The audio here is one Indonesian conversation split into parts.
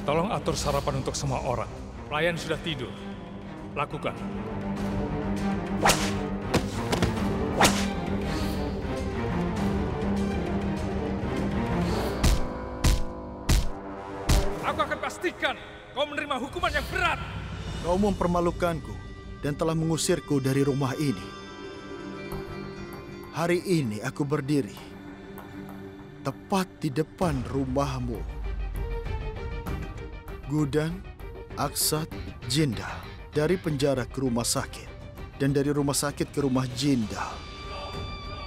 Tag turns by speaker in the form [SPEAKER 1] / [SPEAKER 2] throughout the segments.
[SPEAKER 1] Tolong atur sarapan untuk semua orang. Pelayan sudah tidur. Lakukan. Aku akan pastikan kau menerima hukuman yang berat.
[SPEAKER 2] Kau mempermalukanku dan telah mengusirku dari rumah ini. Hari ini aku berdiri tepat di depan rumahmu. Gudan, Aksat, Jindal. Dari penjara ke rumah sakit. Dan dari rumah sakit ke rumah Jindal.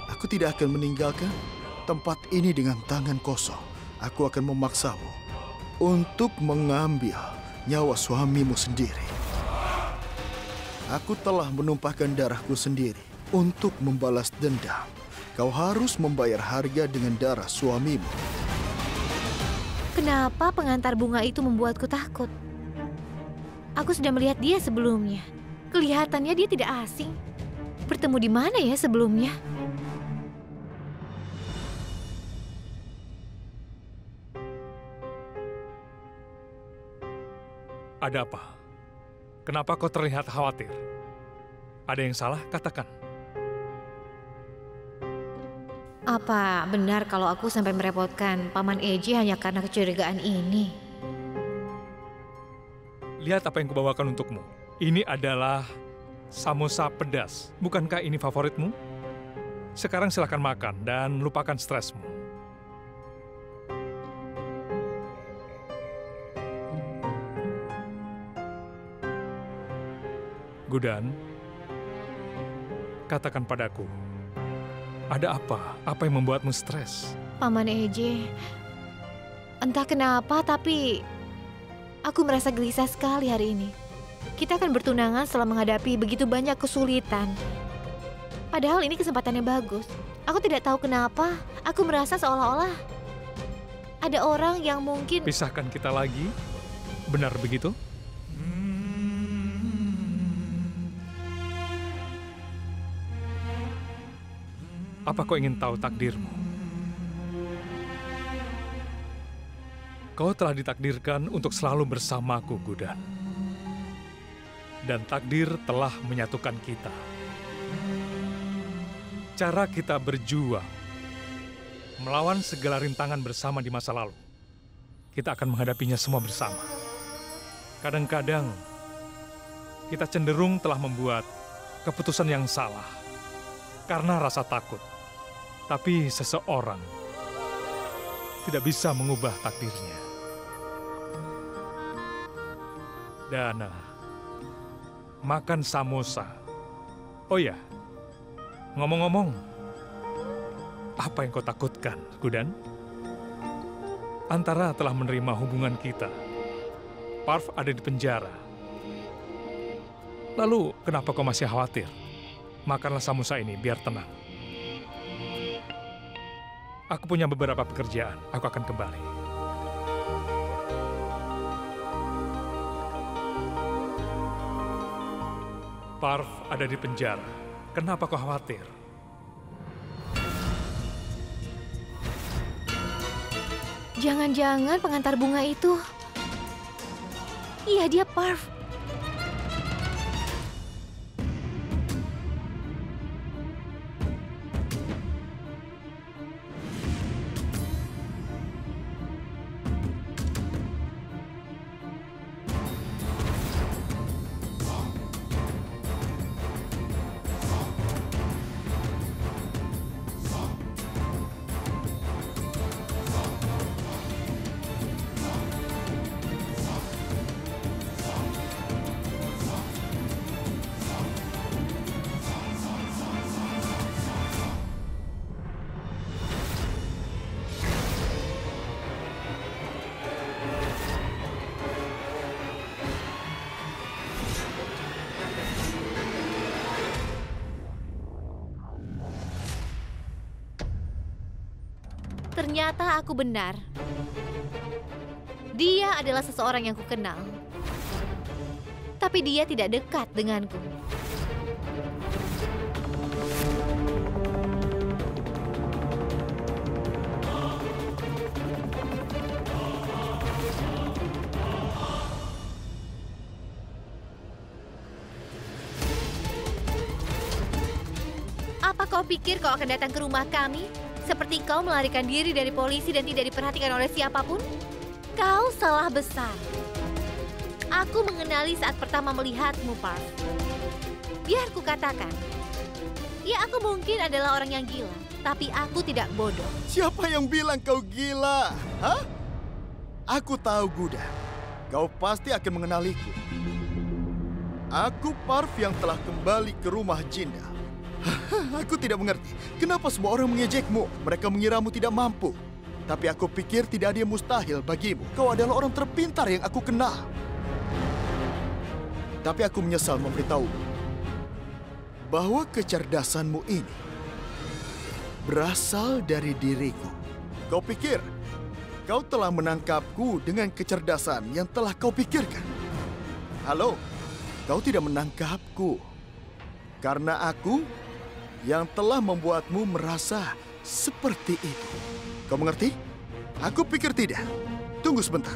[SPEAKER 2] Aku tidak akan meninggalkan tempat ini dengan tangan kosong. Aku akan memaksamu untuk mengambil nyawa suamimu sendiri. Aku telah menumpahkan darahku sendiri untuk membalas dendam. Kau harus membayar harga dengan darah suamimu.
[SPEAKER 3] Kenapa pengantar bunga itu membuatku takut? Aku sudah melihat dia sebelumnya. Kelihatannya dia tidak asing. Bertemu di mana ya sebelumnya?
[SPEAKER 1] Ada apa? Kenapa kau terlihat khawatir? Ada yang salah? Katakan.
[SPEAKER 3] Apa benar kalau aku sampai merepotkan Paman Eji hanya karena kecurigaan ini?
[SPEAKER 1] Lihat apa yang kubawakan untukmu. Ini adalah samosa pedas. Bukankah ini favoritmu? Sekarang silakan makan dan lupakan stresmu. Gudan, katakan padaku, ada apa? Apa yang membuatmu stres?
[SPEAKER 3] Paman Eji, entah kenapa tapi aku merasa gelisah sekali hari ini. Kita akan bertunangan setelah menghadapi begitu banyak kesulitan. Padahal ini kesempatannya bagus. Aku tidak tahu kenapa, aku merasa seolah-olah ada orang yang mungkin...
[SPEAKER 1] Pisahkan kita lagi? Benar begitu? Apa kau ingin tahu takdirmu? Kau telah ditakdirkan untuk selalu bersamaku, Gudan. Dan takdir telah menyatukan kita. Cara kita berjuang, melawan segala rintangan bersama di masa lalu. Kita akan menghadapinya semua bersama. Kadang-kadang, kita cenderung telah membuat keputusan yang salah karena rasa takut. Tapi seseorang tidak bisa mengubah takdirnya. Dan makan samosa. Oh ya, ngomong-ngomong, apa yang kau takutkan, Gudan? Antara telah menerima hubungan kita, Parv ada di penjara. Lalu, kenapa kau masih khawatir? Makanlah samosa ini biar tenang. Aku punya beberapa pekerjaan, aku akan kembali. Parv ada di penjara. Kenapa kau khawatir?
[SPEAKER 3] Jangan-jangan pengantar bunga itu... Iya, dia Parv. Ternyata aku benar. Dia adalah seseorang yang kukenal. Tapi dia tidak dekat denganku. pikir kau akan datang ke rumah kami? Seperti kau melarikan diri dari polisi dan tidak diperhatikan oleh siapapun? Kau salah besar. Aku mengenali saat pertama melihatmu, Parv. Biar ku katakan, ya aku mungkin adalah orang yang gila, tapi aku tidak bodoh.
[SPEAKER 2] Siapa yang bilang kau gila? Hah? Aku tahu, Guda. Kau pasti akan mengenaliku. Aku Parv yang telah kembali ke rumah Jinda. Aku tidak mengerti kenapa semua orang mengejekmu. Mereka mengiramu tidak mampu. Tapi aku pikir tidak ada yang mustahil bagimu. Kau adalah orang terpintar yang aku kenal. Tapi aku menyesal memberitahu bahwa kecerdasanmu ini berasal dari diriku. Kau pikir kau telah menangkapku dengan kecerdasan yang telah kau pikirkan? Halo, kau tidak menangkapku karena aku yang telah membuatmu merasa seperti itu. Kau mengerti? Aku pikir tidak. Tunggu sebentar.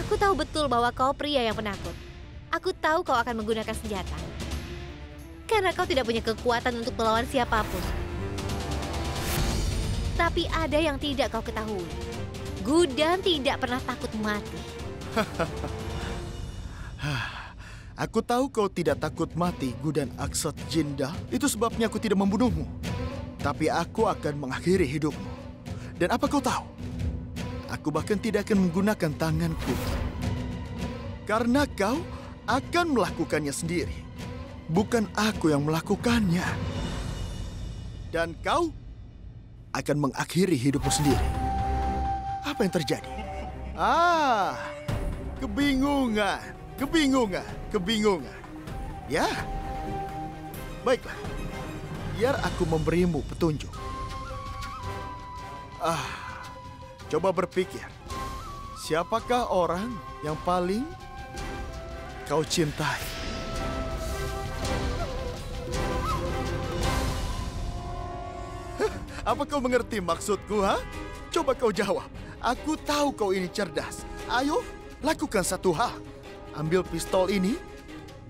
[SPEAKER 3] Aku tahu betul bahwa kau pria yang penakut. Aku tahu kau akan menggunakan senjata. Karena kau tidak punya kekuatan untuk melawan siapapun. Tapi ada yang tidak kau ketahui. Gudan tidak pernah takut mati.
[SPEAKER 2] Aku tahu kau tidak takut mati, Gudan Aksat Jinda. Itu sebabnya aku tidak membunuhmu. Tapi aku akan mengakhiri hidupmu. Dan apa kau tahu? Aku bahkan tidak akan menggunakan tanganku. Karena kau akan melakukannya sendiri. Bukan aku yang melakukannya. Dan kau akan mengakhiri hidupmu sendiri. Apa yang terjadi? Kebingungan. Ya, baiklah. Biar aku memberimu petunjuk. Coba berpikir. Siapakah orang yang paling kau cintai? Apa kau mengerti maksudku, ha? Coba kau jawab. Aku tahu kau ini cerdas. Ayo, lakukan satu hal. Ambil pistol ini,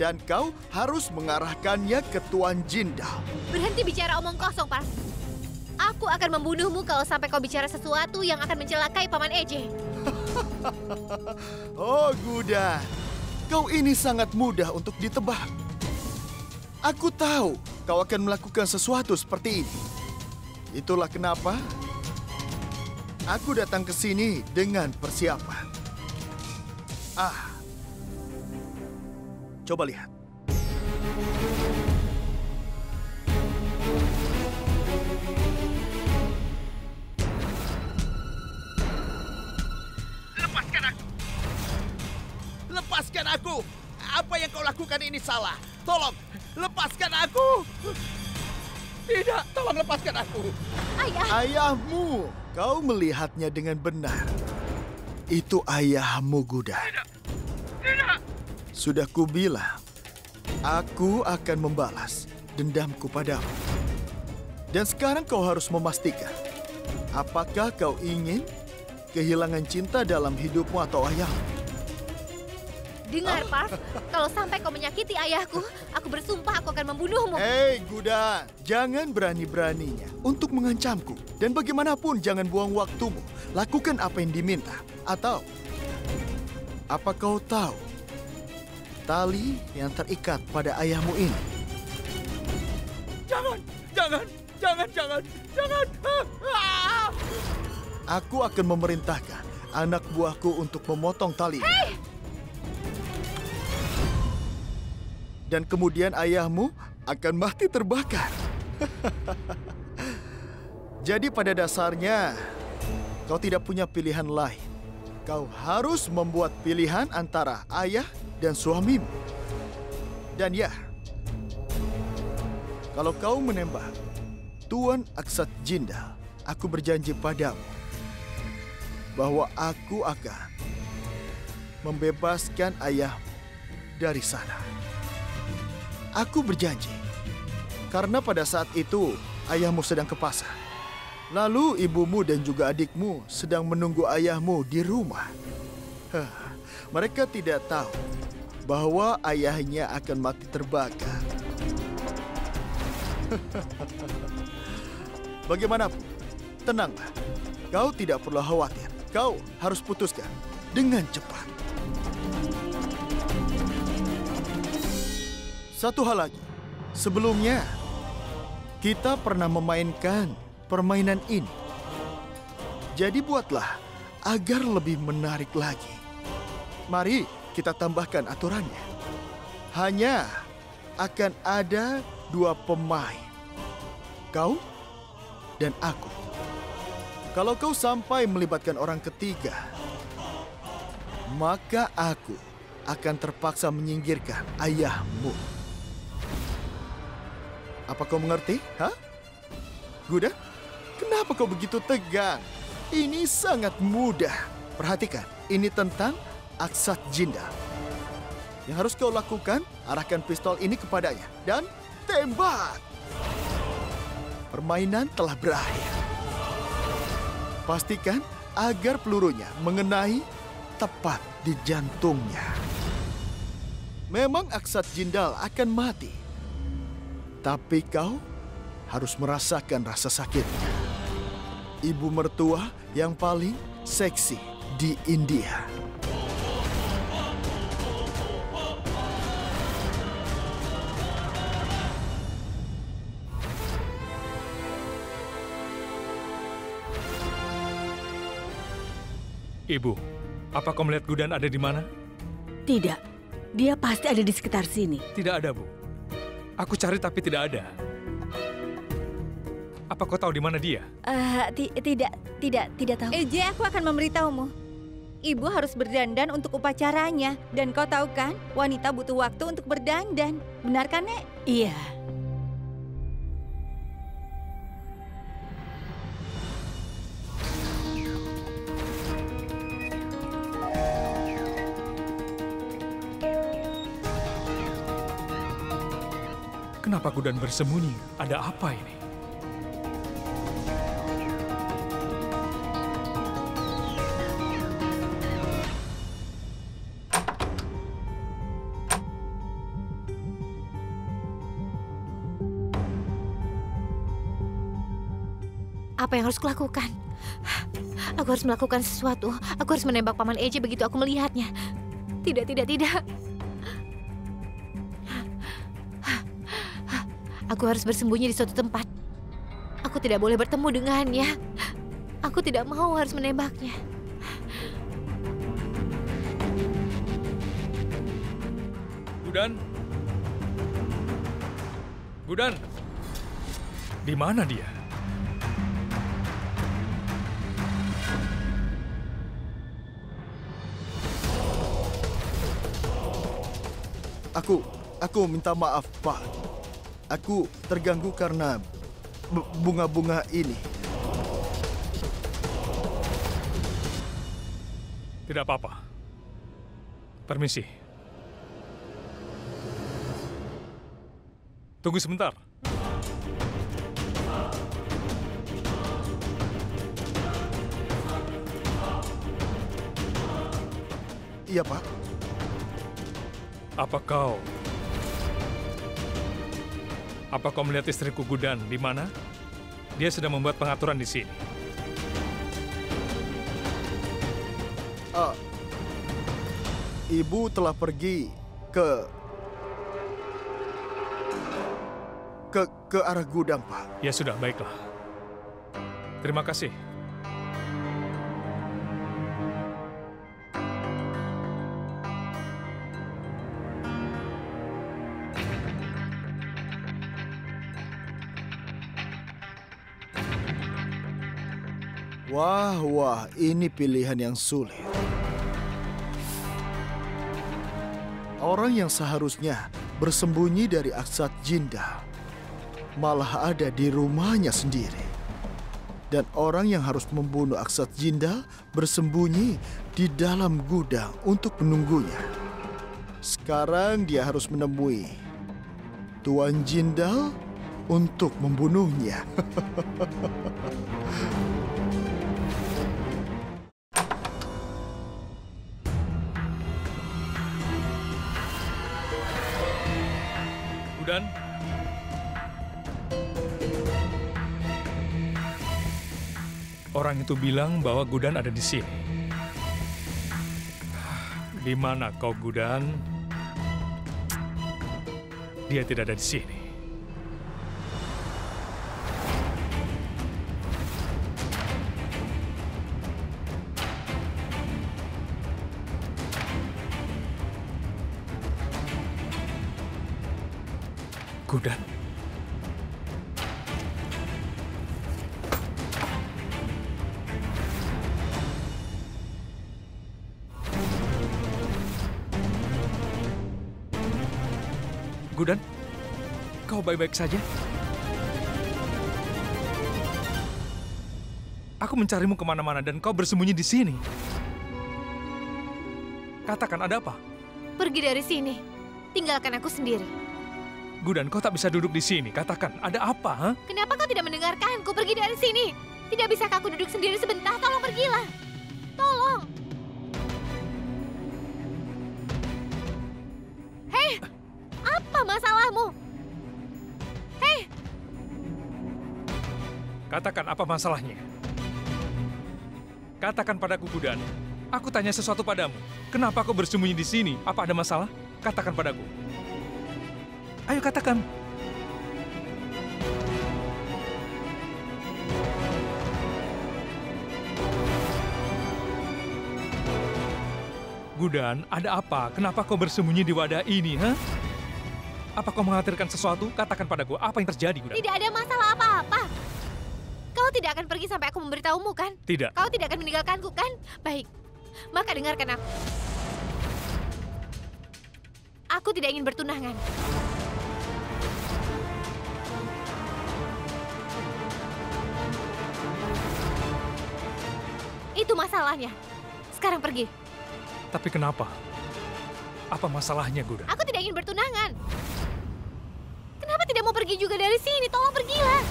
[SPEAKER 2] dan kau harus mengarahkannya ke Tuan Jinda.
[SPEAKER 3] Berhenti bicara omong kosong, Parv. Aku akan membunuhmu kalau sampai kau bicara sesuatu yang akan mencelakai Paman Eje.
[SPEAKER 2] Oh, Guda. Kau ini sangat mudah untuk ditebak. Aku tahu kau akan melakukan sesuatu seperti ini. Itulah kenapa aku datang ke sini dengan persiapan. Coba lihat.
[SPEAKER 4] Lepaskan aku! Apa yang kau lakukan ini salah. Tolong, lepaskan aku! Tidak, tolong lepaskan aku.
[SPEAKER 3] Ayah!
[SPEAKER 2] Ayahmu! Kau melihatnya dengan benar. Itu ayahmu, Guda.
[SPEAKER 4] Tidak!
[SPEAKER 2] Sudah kubilang, aku akan membalas dendamku padamu. Dan sekarang kau harus memastikan, apakah kau ingin kehilangan cinta dalam hidupmu atau ayahmu?
[SPEAKER 3] Dengar, Parv. Kalau sampai kau menyakiti ayahku, aku bersumpah aku akan membunuhmu.
[SPEAKER 2] Hei, Guda, jangan berani-beraninya untuk mengancamku. Dan bagaimanapun jangan buang waktumu. Lakukan apa yang diminta. Atau, apa kau tahu tali yang terikat pada ayahmu ini?
[SPEAKER 4] Jangan!
[SPEAKER 2] Aku akan memerintahkan anak buahku untuk memotong tali.
[SPEAKER 3] Hei!
[SPEAKER 2] Dan kemudian ayahmu akan mati terbakar. Jadi pada dasarnya, kau tidak punya pilihan lain. Kau harus membuat pilihan antara ayah dan suamimu. Dan ya, kalau kau menembak Tuan Aksat Jinda, aku berjanji padamu bahwa aku akan membebaskan ayahmu dari sana. Aku berjanji, karena pada saat itu ayahmu sedang ke pasar. Lalu ibumu dan juga adikmu sedang menunggu ayahmu di rumah. Mereka tidak tahu bahwa ayahnya akan mati terbakar. Bagaimanapun, tenanglah. Kau tidak perlu khawatir. Kau harus putuskan dengan cepat. Satu hal lagi. Sebelumnya, kita pernah memainkan permainan ini. Jadi buatlah agar lebih menarik lagi. Mari kita tambahkan aturannya. Hanya akan ada 2 pemain. Kau dan aku. Kalau kau sampai melibatkan orang ketiga, maka aku akan terpaksa menyingkirkan ayahmu. Apa kau mengerti? Hah? Gudan? Kenapa kau begitu tegang? Ini sangat mudah. Perhatikan, ini tentang Aksat Jindal. Yang harus kau lakukan, arahkan pistol ini kepadanya dan tembak. Permainan telah berakhir. Pastikan agar pelurunya mengenai tepat di jantungnya. Memang Aksat Jindal akan mati. Tapi kau harus merasakan rasa sakitnya. Ibu mertua yang paling seksi di India.
[SPEAKER 1] Ibu, apa kau melihat Gudan ada di mana?
[SPEAKER 5] Tidak, dia pasti ada di sekitar sini.
[SPEAKER 1] Tidak ada, Bu. Aku cari tapi tidak ada. Apa kau tahu di mana dia?
[SPEAKER 6] Tidak tahu. EJ, aku akan memberitahumu. Ibu harus berdandan untuk upacaranya. Dan kau tahu kan, wanita butuh waktu untuk berdandan. Benar kan, Nek?
[SPEAKER 5] Iya.
[SPEAKER 1] Kenapa Gudan bersembunyi? Ada apa ini?
[SPEAKER 3] Apa yang harus kulakukan? Aku harus melakukan sesuatu. Aku harus menembak Paman EJ begitu aku melihatnya. Tidak. Aku harus bersembunyi di suatu tempat. Aku tidak boleh bertemu dengannya. Aku tidak mau harus menembaknya.
[SPEAKER 1] Gudan? Gudan? Di mana dia?
[SPEAKER 2] Aku minta maaf, Pak. Aku terganggu karena bunga-bunga ini.
[SPEAKER 1] Tidak apa-apa. Permisi. Tunggu sebentar.
[SPEAKER 2] Iya, Pak.
[SPEAKER 1] Apa kau melihat istriku Gudan di mana? Dia sedang membuat pengaturan di sini.
[SPEAKER 2] Ibu telah pergi ke arah gudang, Pak.
[SPEAKER 1] Ya sudah, baiklah. Terima kasih.
[SPEAKER 2] Wah, ini pilihan yang sulit. Orang yang seharusnya bersembunyi dari Aksat Jindal malah ada di rumahnya sendiri. Dan orang yang harus membunuh Aksat Jindal bersembunyi di dalam gudang untuk menunggunya. Sekarang dia harus menemui Tuan Jindal untuk membunuhnya.
[SPEAKER 1] Gudan, orang itu bilang bahwa Gudan ada di sini. Di mana kau, Gudan? Dia tidak ada di sini. Gudan. Gudan, kau baik-baik saja? Aku mencarimu kemana-mana dan kau bersembunyi di sini. Katakan, ada apa?
[SPEAKER 3] Pergi dari sini. Tinggalkan aku sendiri.
[SPEAKER 1] Gudan, kau tak bisa duduk di sini. Katakan, ada apa? Ha?
[SPEAKER 3] Kenapa kau tidak mendengarkanku? Pergi dari sini. Tidak bisakah aku duduk sendiri sebentar? Tolong pergilah. Tolong. Hei, apa masalahmu? Hei.
[SPEAKER 1] Katakan, apa masalahnya? Katakan padaku, Gudan. Aku tanya sesuatu padamu. Kenapa kau bersembunyi di sini? Apa ada masalah? Katakan padaku. Ayo katakan. Gudan, ada apa? Kenapa kau bersembunyi di wadah ini, ha? Apa kau mengkhawatirkan sesuatu? Katakan padaku, apa yang terjadi, Gudan?
[SPEAKER 3] Tidak ada masalah apa-apa. Kau tidak akan pergi sampai aku memberitahumu, kan?
[SPEAKER 1] Tidak.
[SPEAKER 3] Kau tidak akan meninggalkanku, kan? Baik, maka dengarkan aku. Aku tidak ingin bertunangan. Itu masalahnya. Sekarang pergi.
[SPEAKER 1] Tapi kenapa? Apa masalahnya, Gudan?
[SPEAKER 3] Aku tidak ingin bertunangan. Kenapa tidak mau pergi juga dari sini? Tolong pergilah.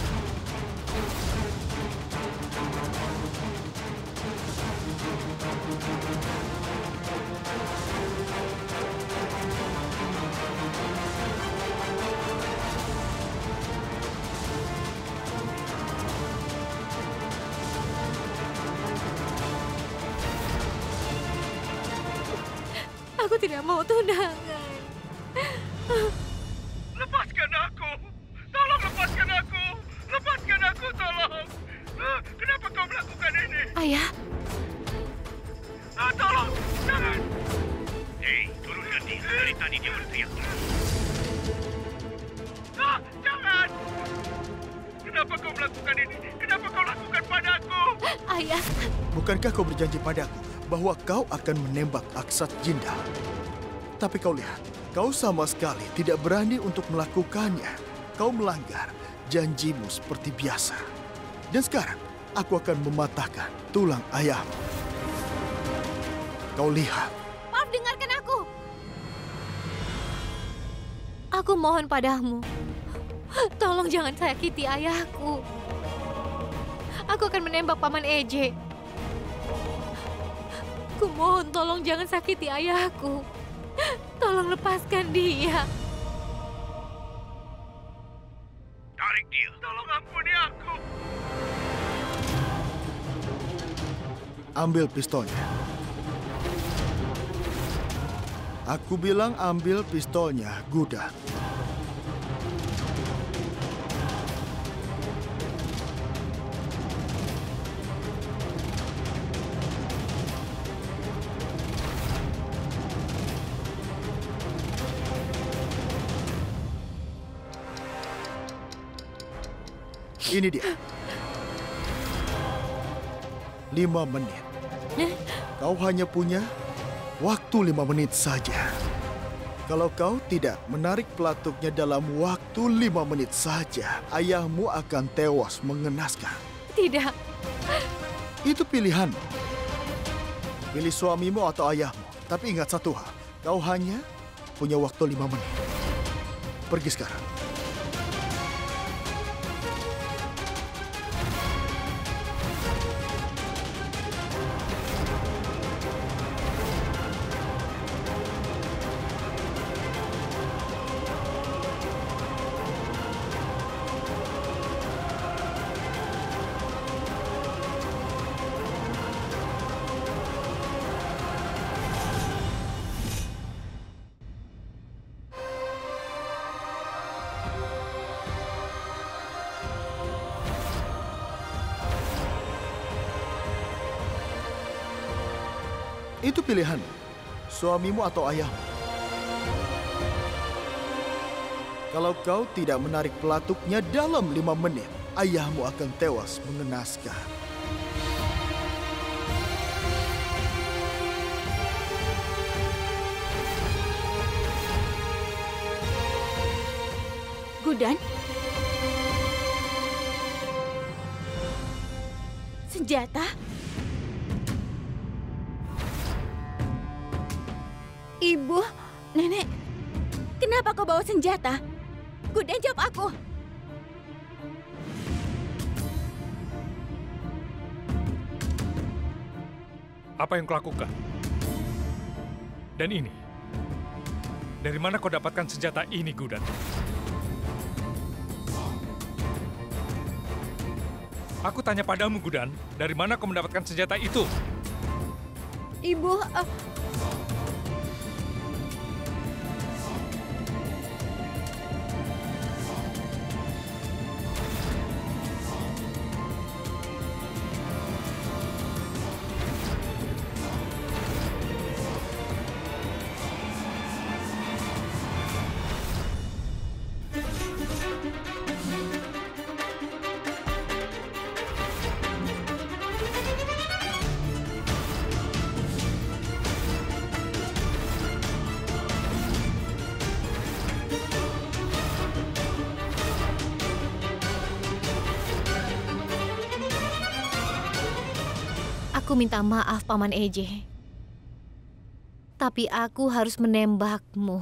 [SPEAKER 3] Aku tidak mau tunangan.
[SPEAKER 4] Lepaskan aku! Tolong lepaskan aku! Lepaskan aku, tolong! Kenapa kau melakukan ini?
[SPEAKER 3] Ayah,
[SPEAKER 4] Tolong! Jangan! Hei, turunkan dia. Dari tadi dia berteriak. Jangan! Kenapa kau melakukan ini? Kenapa kau lakukan padaku?
[SPEAKER 3] ayah.
[SPEAKER 2] Bukankah kau berjanji padaku bahwa kau akan menembak Aksat Jinda? Tapi kau lihat, kau sama sekali tidak berani untuk melakukannya. Kau melanggar janjimu seperti biasa. Dan sekarang, aku akan mematahkan tulang ayahmu. Kau lihat.
[SPEAKER 3] Maaf, dengarkan aku. Aku mohon padamu. Tolong jangan sakiti ayahku. Aku akan menembak Paman Eje. Aku mohon tolong jangan sakiti ayahku. Tolong lepaskan dia.
[SPEAKER 4] Tarik dia. Tolong ampuni aku.
[SPEAKER 2] Ambil pistolnya. Aku bilang ambil pistolnya, Gudan. Ini dia. 5 menit. Kau hanya punya waktu 5 menit saja. Kalau kau tidak menarik pelatuknya dalam waktu 5 menit saja, ayahmu akan tewas mengenaskan.
[SPEAKER 3] Tidak.
[SPEAKER 2] Itu pilihan. Pilih suamimu atau ayahmu. Tapi ingat satu hal, kau hanya punya waktu 5 menit. Pergi sekarang. Itu pilihanmu, suamimu atau ayahmu. Kalau kau tidak menarik pelatuknya dalam 5 menit, ayahmu akan tewas mengenaskan.
[SPEAKER 5] Gudan? Senjata?
[SPEAKER 6] Ibu,
[SPEAKER 5] Nenek, kenapa kau bawa senjata? Gudan, jawab aku.
[SPEAKER 1] Apa yang kau lakukan? Dan ini, dari mana kau dapatkan senjata ini, Gudan? Aku tanya padamu, Gudan, dari mana kau mendapatkan senjata itu?
[SPEAKER 6] Ibu,
[SPEAKER 3] Aku minta maaf, Paman Eje. Tapi aku harus menembakmu.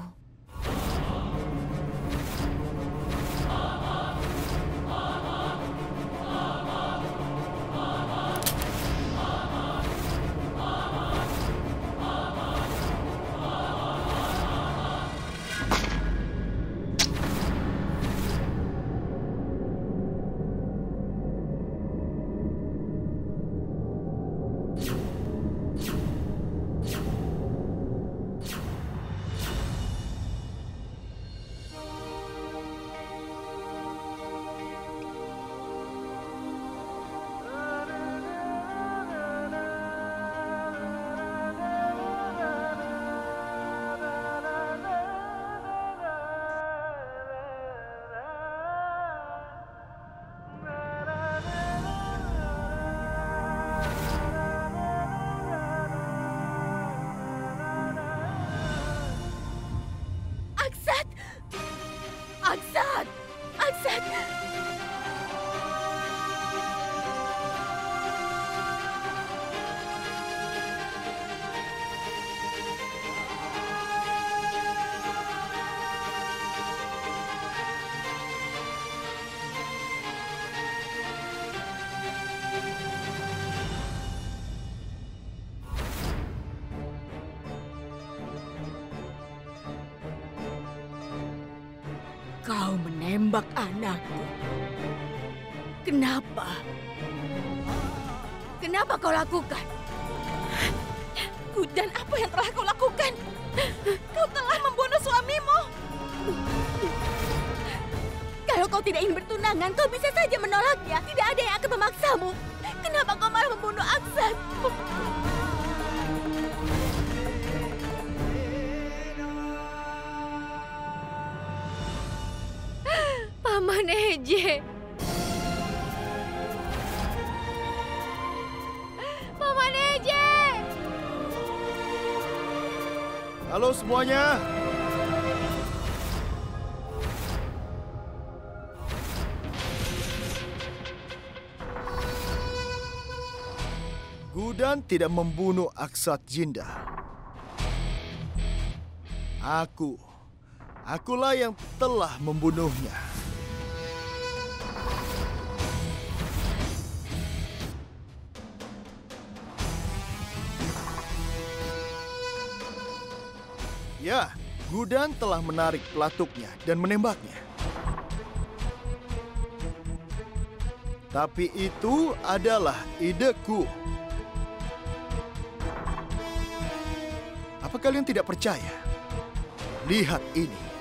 [SPEAKER 5] Aksat! Aksat! Aksat! Kau menembak anakku. Kenapa? Kenapa kau lakukan? Gudan, apa yang telah kau lakukan? Kau telah membunuh suamimu. Kalau kau tidak ingin bertunangan, kau bisa saja menolaknya. Tidak ada yang akan memaksamu. Kenapa kau malah membunuh Aksat?
[SPEAKER 3] Paman Eje. Paman Eje.
[SPEAKER 2] Halo semuanya. Gudan tidak membunuh Aksat Jinda. Akulah yang telah membunuhnya. Ya, Gudan telah menarik pelatuknya dan menembaknya. Tapi itu adalah ideku. Apa kalian tidak percaya? Lihat ini.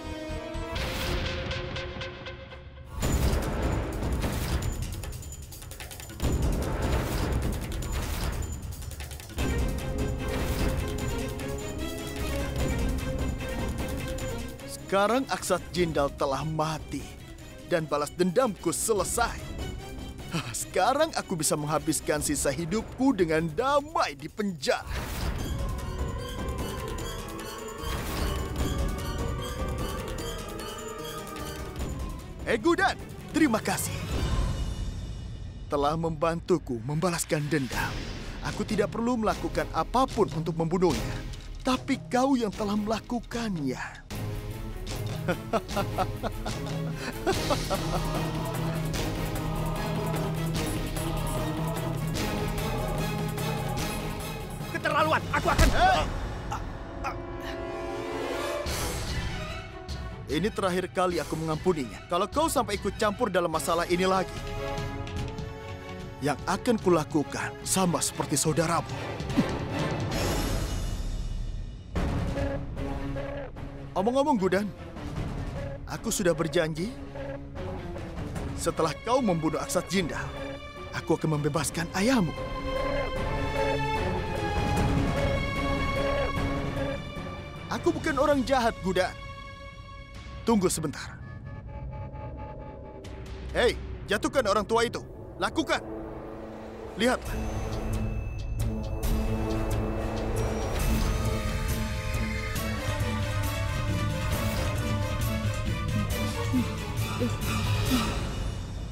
[SPEAKER 2] Sekarang Aksat Jindal telah mati dan balas dendamku selesai. Sekarang aku bisa menghabiskan sisa hidupku dengan damai di penjara. Gudan, terima kasih telah membantuku membalaskan dendam. Aku tidak perlu melakukan apapun untuk membunuhnya, tapi kau yang telah melakukannya.
[SPEAKER 4] Keterlaluan, aku akan...
[SPEAKER 2] Ini terakhir kali aku mengampuninya. Kalau kau sampai ikut campur dalam masalah ini lagi, yang akan kulakukan sama seperti saudaramu. Omong-omong, Gudan, aku sudah berjanji setelah kau membunuh Aksat Jindal, aku akan membebaskan ayahmu. Aku bukan orang jahat, Gudan. Tunggu sebentar. Hei, jatuhkan orang tua itu. Lakukan. Lihatlah.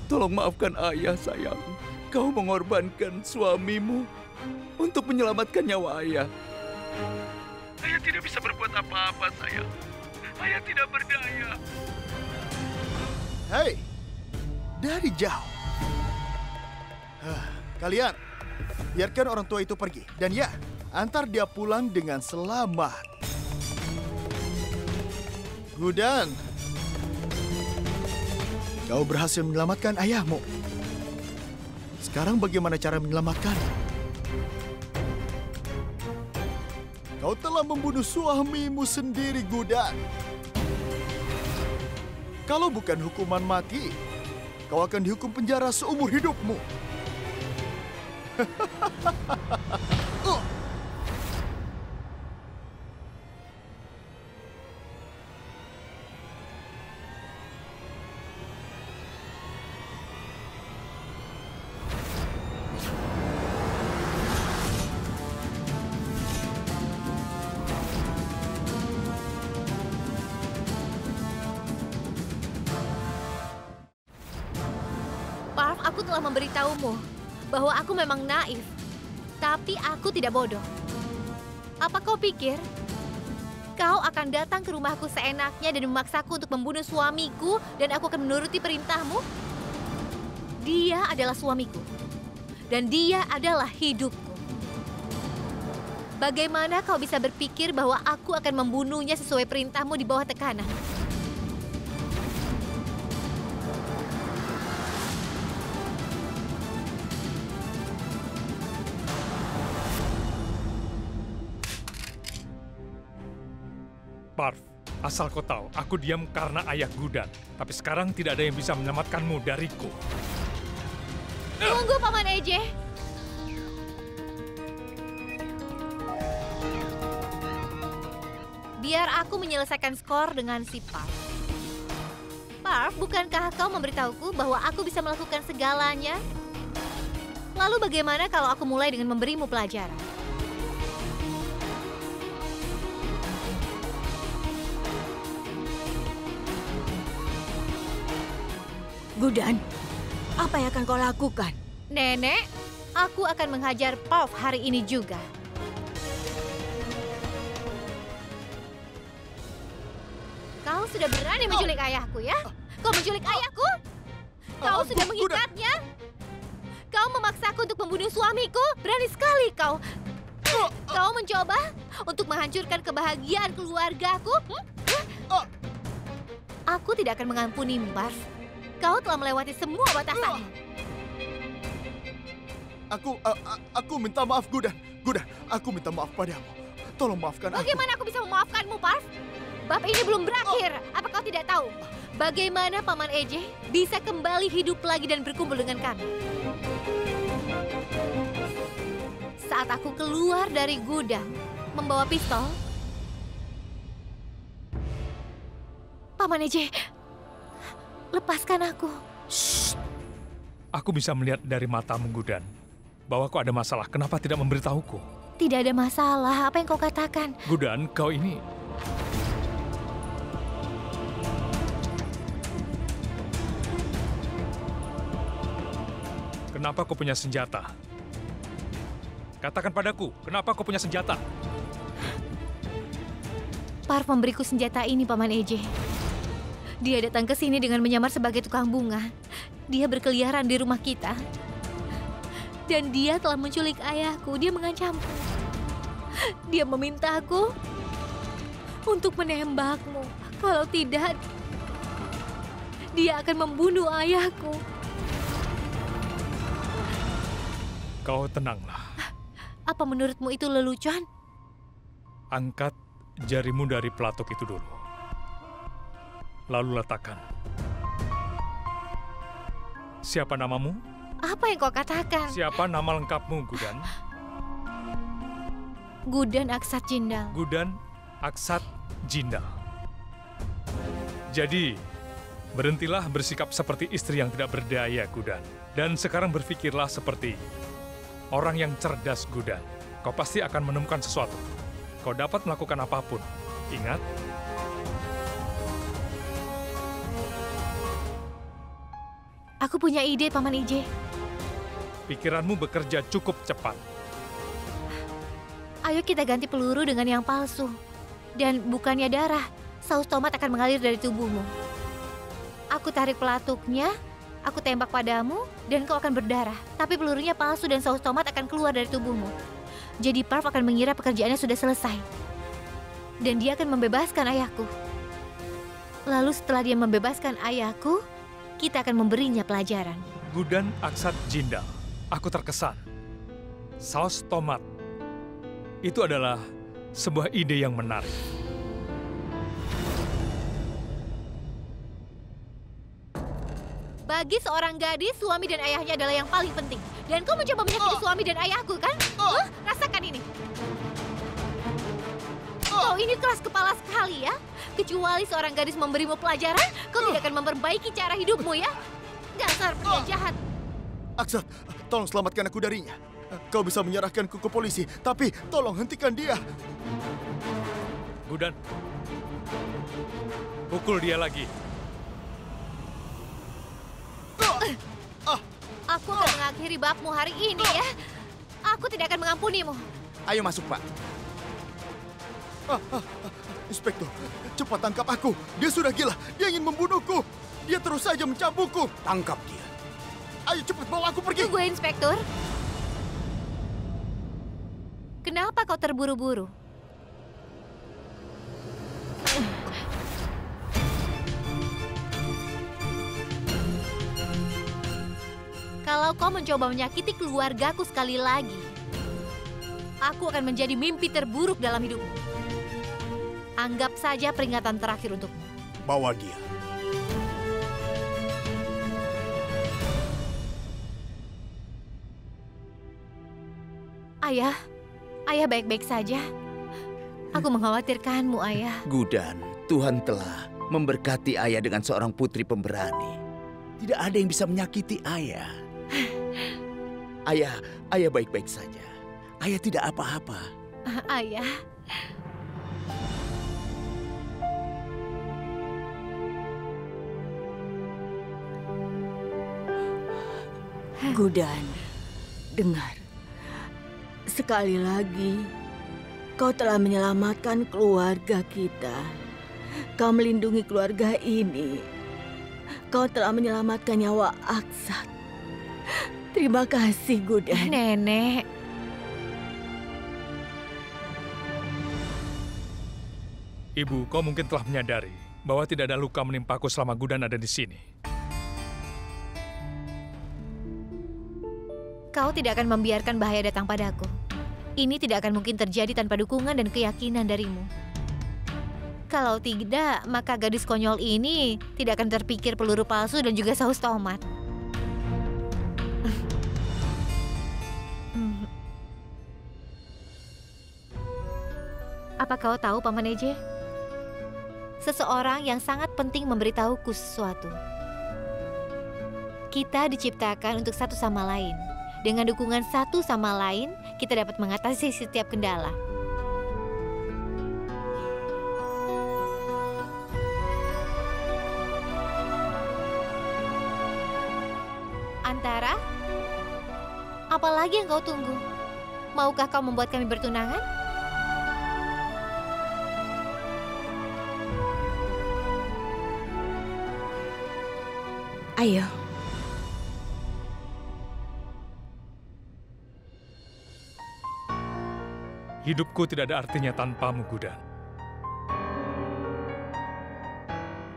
[SPEAKER 4] Tolong maafkan ayah, sayang. Kau mengorbankan suamimu untuk menyelamatkan nyawa ayah. Ayah tidak bisa berbuat apa-apa, sayang. Ayah tidak berdaya.
[SPEAKER 2] Hei, dari jauh. Kalian, biarkan orang tua itu pergi. Dan ya, antar dia pulang dengan selamat. Gudan, kau berhasil menyelamatkan ayahmu. Sekarang bagaimana cara menyelamatkannya? Kau telah membunuh suamimu sendiri, Gudan. Kalau bukan hukuman mati, kau akan dihukum penjara seumur hidupmu.
[SPEAKER 3] Parv, aku telah memberitahumu bahwa aku memang naif, tapi aku tidak bodoh. Apa kau pikir kau akan datang ke rumahku seenaknya dan memaksaku untuk membunuh suamiku dan aku akan menuruti perintahmu? Dia adalah suamiku dan dia adalah hidupku. Bagaimana kau bisa berpikir bahwa aku akan membunuhnya sesuai perintahmu di bawah tekanan?
[SPEAKER 1] Parv, asal kau tahu, aku diam karena ayah Gudan. Tapi sekarang tidak ada yang bisa menyelamatkanmu dariku.
[SPEAKER 3] Tunggu, Paman Eje. Biar aku menyelesaikan skor dengan si Parv. Parv, bukankah kau memberitahuku bahwa aku bisa melakukan segalanya? Lalu bagaimana kalau aku mulai dengan memberimu pelajaran?
[SPEAKER 5] Gudan, apa yang akan kau lakukan?
[SPEAKER 3] Nenek, aku akan menghajar Parv hari ini juga. Kau sudah berani menculik ayahku, ya? Kau menculik ayahku? Kau sudah mengikatnya? Kau memaksaku untuk membunuh suamiku? Berani sekali kau. Kau mencoba untuk menghancurkan kebahagiaan keluargaku? Aku tidak akan mengampunimu, Parv. Kau telah melewati semua batasanmu.
[SPEAKER 2] Aku minta maaf, Gudan. Gudan, aku minta maaf padamu. Tolong maafkan aku.
[SPEAKER 3] Bagaimana aku bisa memaafkanmu, Parv? Bab ini belum berakhir. Apa kau tidak tahu? Bagaimana Paman Eje bisa kembali hidup lagi dan berkumpul dengan kami? Saat aku keluar dari gudang, membawa pistol, Paman Eje, lepaskan aku.
[SPEAKER 1] Shh. Aku bisa melihat dari matamu, Gudan, bahwa kau ada masalah. Kenapa tidak memberitahuku?
[SPEAKER 3] Tidak ada masalah, apa yang kau katakan?
[SPEAKER 1] Gudan, kau ini... Kenapa kau punya senjata? Katakan padaku, kenapa kau punya senjata?
[SPEAKER 3] Parf memberiku senjata ini, Paman Eje. Dia datang ke sini dengan menyamar sebagai tukang bunga. Dia berkeliaran di rumah kita. Dan dia telah menculik ayahku. Dia mengancamku. Dia memintaku untuk menembakmu. Kalau tidak, dia akan membunuh ayahku.
[SPEAKER 1] Kau tenanglah.
[SPEAKER 3] Apa menurutmu itu lelucon?
[SPEAKER 1] Angkat jarimu dari pelatuk itu dulu. Lalu letakkan. Siapa namamu?
[SPEAKER 3] Apa yang kau katakan?
[SPEAKER 1] Siapa nama lengkapmu, Gudan?
[SPEAKER 3] Gudan Aksat Jindal.
[SPEAKER 1] Gudan Aksat Jindal. Jadi, berhentilah bersikap seperti istri yang tidak berdaya, Gudan. Dan sekarang berpikirlah seperti orang yang cerdas, Gudan. Kau pasti akan menemukan sesuatu. Kau dapat melakukan apapun. Ingat?
[SPEAKER 3] Aku punya ide, Paman Eje.
[SPEAKER 1] Pikiranmu bekerja cukup cepat.
[SPEAKER 3] Ayo kita ganti peluru dengan yang palsu. Dan bukannya darah, saus tomat akan mengalir dari tubuhmu. Aku tarik pelatuknya, aku tembak padamu, dan kau akan berdarah. Tapi pelurunya palsu dan saus tomat akan keluar dari tubuhmu. Jadi Parf akan mengira pekerjaannya sudah selesai. Dan dia akan membebaskan ayahku. Lalu setelah dia membebaskan ayahku, kita akan memberinya pelajaran.
[SPEAKER 1] Gudan Aksat Jindal, aku terkesan. Saus tomat, itu adalah sebuah ide yang menarik.
[SPEAKER 3] Bagi seorang gadis, suami dan ayahnya adalah yang paling penting. Dan kau mencoba menyakiti suami dan ayahku, kan? Rasakan ini. Kau ini keras kepala sekali ya. Kecuali seorang gadis memberimu pelajaran, kau tidak akan memperbaiki cara hidupmu ya. Dasar pria jahat.
[SPEAKER 2] Aksat, tolong selamatkan aku darinya. Kau bisa menyerahkanku ke polisi, tapi tolong hentikan dia.
[SPEAKER 1] Gudan, pukul dia lagi.
[SPEAKER 3] Aku akan mengakhiri babmu hari ini ya. Aku tidak akan mengampunimu.
[SPEAKER 4] Ayo masuk, Pak.
[SPEAKER 2] Inspektur, cepat tangkap aku. Dia sudah gila. Dia ingin membunuhku. Dia terus saja mencambukku.
[SPEAKER 4] Tangkap dia.
[SPEAKER 2] Ayo cepat bawa aku pergi.
[SPEAKER 3] Tunggu, Inspektur. Kenapa kau terburu-buru? Kalau kau mencoba menyakiti keluargaku sekali lagi, aku akan menjadi mimpi terburuk dalam hidupmu. Anggap saja peringatan terakhir untukmu.
[SPEAKER 4] Bawa dia.
[SPEAKER 3] Ayah baik-baik saja. Aku mengkhawatirkanmu, Ayah.
[SPEAKER 4] Gudan, Tuhan telah memberkati Ayah dengan seorang putri pemberani. Tidak ada yang bisa menyakiti Ayah. Ayah baik-baik saja. Ayah tidak apa-apa.
[SPEAKER 3] Ayah.
[SPEAKER 5] Gudan, dengar. Sekali lagi, kau telah menyelamatkan keluarga kita. Kau melindungi keluarga ini. Kau telah menyelamatkan nyawa Aksat. Terima kasih, Gudan.
[SPEAKER 3] Nenek.
[SPEAKER 1] Ibu, kau mungkin telah menyadari bahwa tidak ada luka menimpaku selama Gudan ada di sini.
[SPEAKER 3] Kau tidak akan membiarkan bahaya datang padaku. Ini tidak akan mungkin terjadi tanpa dukungan dan keyakinan darimu. Kalau tidak, maka gadis konyol ini tidak akan terpikir peluru palsu dan juga saus tomat. Apa kau tahu, Paman Eje? seseorang yang sangat penting memberitahuku sesuatu. Kita diciptakan untuk satu sama lain. Dengan dukungan satu sama lain, kita dapat mengatasi setiap kendala. Antara, apalagi yang kau tunggu? Maukah kau membuat kami bertunangan?
[SPEAKER 5] Ayo.
[SPEAKER 1] Hidupku tidak ada artinya tanpamu, Gudan.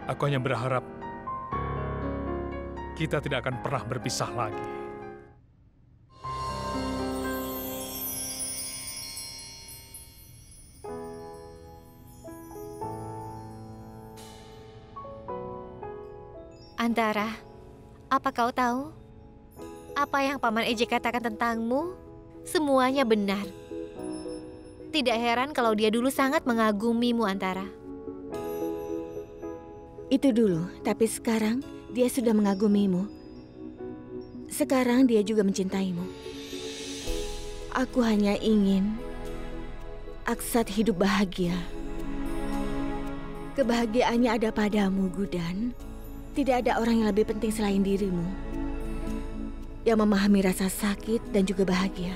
[SPEAKER 1] Aku hanya berharap kita tidak akan pernah berpisah lagi.
[SPEAKER 3] Antara, apa kau tahu? Apa yang Paman Eje katakan tentangmu, semuanya benar. Tidak heran kalau dia dulu sangat mengagumimu, Antara.
[SPEAKER 5] Itu dulu, tapi sekarang dia sudah mengagumimu. Sekarang dia juga mencintaimu. Aku hanya ingin Aksat hidup bahagia. Kebahagiaannya ada padamu, Gudan. Tidak ada orang yang lebih penting selain dirimu, yang memahami rasa sakit dan juga bahagia.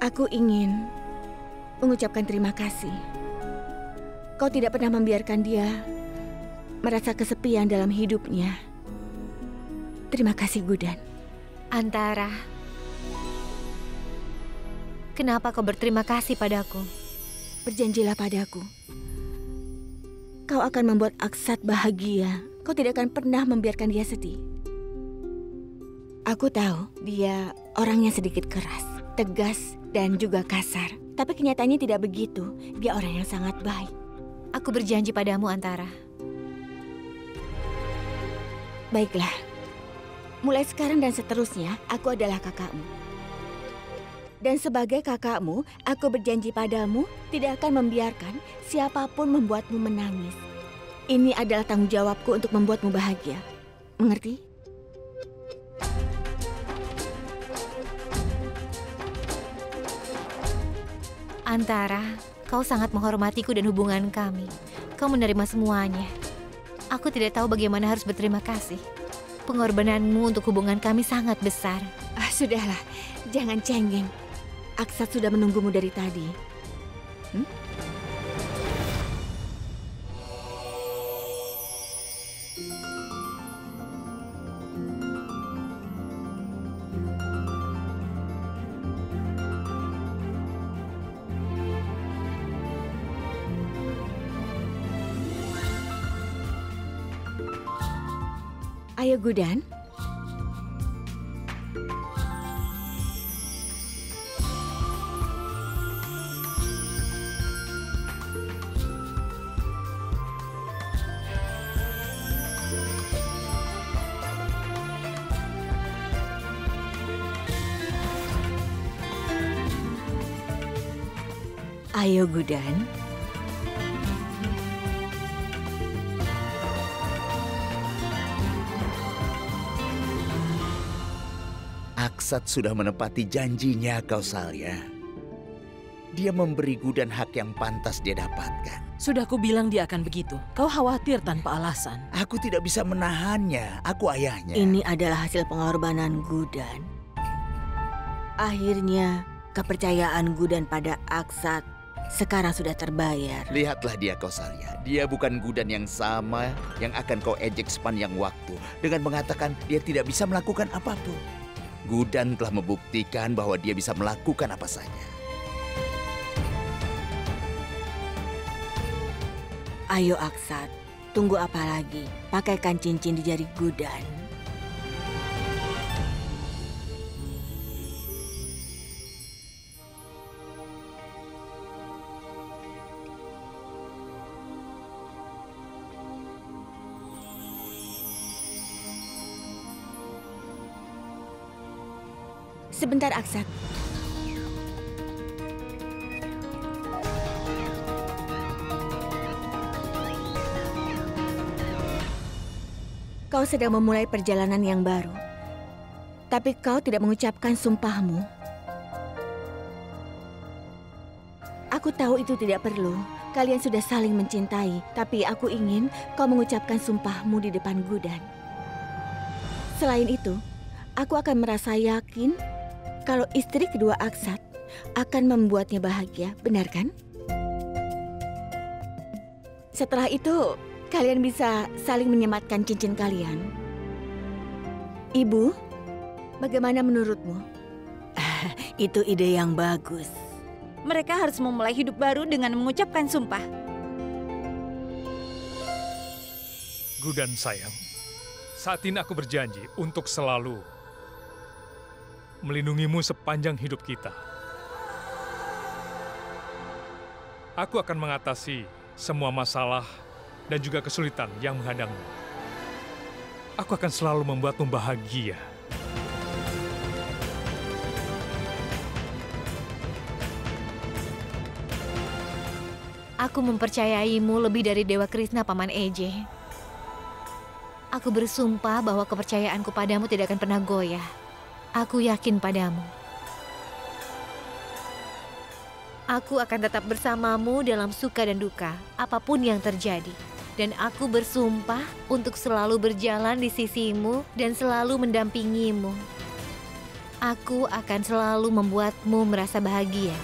[SPEAKER 5] Aku ingin mengucapkan terima kasih. Kau tidak pernah membiarkan dia merasa kesepian dalam hidupnya. Terima kasih, Gudan.
[SPEAKER 3] Antara, kenapa kau berterima kasih padaku?
[SPEAKER 5] Berjanjilah padaku. Kau akan membuat Aksat bahagia. Kau tidak akan pernah membiarkan dia sedih. Aku tahu dia orangnya sedikit keras, tegas, dan juga kasar. Tapi kenyataannya tidak begitu. Dia orang yang sangat baik.
[SPEAKER 3] Aku berjanji padamu, Antara.
[SPEAKER 5] Baiklah. Mulai sekarang dan seterusnya, aku adalah kakakmu. Dan sebagai kakakmu, aku berjanji padamu tidak akan membiarkan siapapun membuatmu menangis. Ini adalah tanggung jawabku untuk membuatmu bahagia. Mengerti?
[SPEAKER 3] Antara, kau sangat menghormatiku dan hubungan kami. Kau menerima semuanya. Aku tidak tahu bagaimana harus berterima kasih. Pengorbananmu untuk hubungan kami sangat besar.
[SPEAKER 5] Sudahlah, jangan cengeng. Aksat sudah menunggumu dari tadi. Ayo, Gudan. Ayo, Gudan.
[SPEAKER 4] Aksat sudah menepati janjinya, Kausalya. Dia memberi Gudan hak yang pantas dia dapatkan.
[SPEAKER 7] Sudah kubilang dia akan begitu. Kau khawatir tanpa alasan.
[SPEAKER 4] Aku tidak bisa menahannya. Aku ayahnya.
[SPEAKER 5] Ini adalah hasil pengorbanan Gudan. Akhirnya, kepercayaan Gudan pada Aksat sekarang sudah terbayar.
[SPEAKER 4] Lihatlah dia, Kausalya. Dia bukan Gudan yang sama yang akan kau ejek sepanjang waktu dengan mengatakan dia tidak bisa melakukan apapun. Gudan telah membuktikan bahwa dia bisa melakukan apa saja.
[SPEAKER 5] Ayo, Aksat. Tunggu apa lagi? Pakaikan cincin di jari Gudan. Sebentar, Aksat. kau sedang memulai perjalanan yang baru. Tapi kau tidak mengucapkan sumpahmu. Aku tahu itu tidak perlu. Kalian sudah saling mencintai, tapi aku ingin kau mengucapkan sumpahmu di depan Gudan. Selain itu, aku akan merasa yakin kalau istri kedua Aksat akan membuatnya bahagia, benar kan? Setelah itu, kalian bisa saling menyematkan cincin kalian. Ibu, bagaimana menurutmu?
[SPEAKER 7] Itu ide yang bagus.
[SPEAKER 6] Mereka harus memulai hidup baru dengan mengucapkan sumpah.
[SPEAKER 1] Gudan sayang, saat ini aku berjanji untuk selalu melindungimu sepanjang hidup kita. Aku akan mengatasi semua masalah dan juga kesulitan yang menghadangmu. Aku akan selalu membuatmu bahagia.
[SPEAKER 3] Aku mempercayaimu lebih dari Dewa Krishna, Paman Eje. Aku bersumpah bahwa kepercayaanku padamu tidak akan pernah goyah. Aku yakin padamu. Aku akan tetap bersamamu dalam suka dan duka, apapun yang terjadi. Dan aku bersumpah untuk selalu berjalan di sisimu dan selalu mendampingimu. Aku akan selalu membuatmu merasa bahagia.